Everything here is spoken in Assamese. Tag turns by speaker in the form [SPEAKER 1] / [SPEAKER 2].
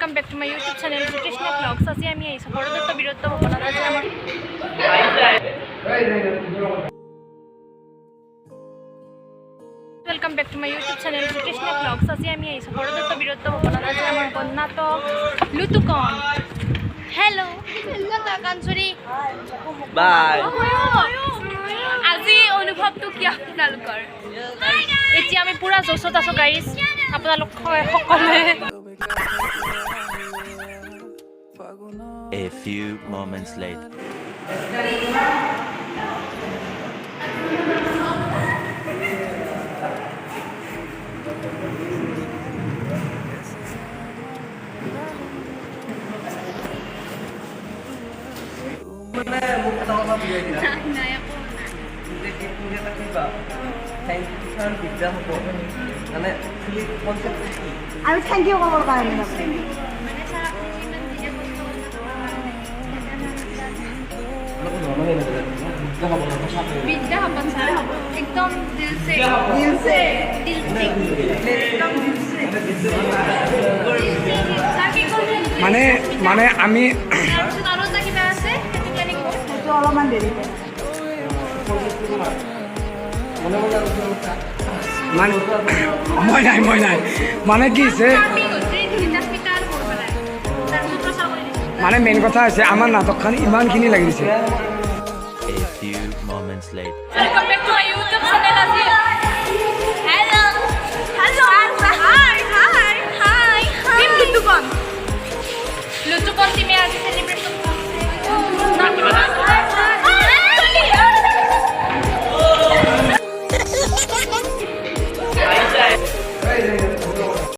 [SPEAKER 1] Welcome back to my YouTube channel jyotrishnavlogs18 আজি আমি এই সপরদত্ত বীরত্ব ভবনত আছে আমার welcome back to my YouTube channel jyotrishnavlogs আজি আমি এই সপরদত্ত বীরত্ব ভবনত আছে আমার কন্যাত লুতুকন हेलो हेलो কাঞ্চুরি
[SPEAKER 2] বাই
[SPEAKER 1] আজি অনুভৱটো কি আপোনালোকৰ এতিয়া আমি পুৰা জোছত আছো গাইস আপোনালোক সকলে
[SPEAKER 2] A few moments later.
[SPEAKER 3] আৰু থেংক ইউ ক'বৰ কাৰণে
[SPEAKER 1] एकदम दिल से
[SPEAKER 4] মানে আমি
[SPEAKER 3] অলপমান দেৰি
[SPEAKER 4] মই নাই মানে কি হৈছে মানে মেইন কথা হৈছে আমাৰ নাটকখন ইমানখিনি লাগিছে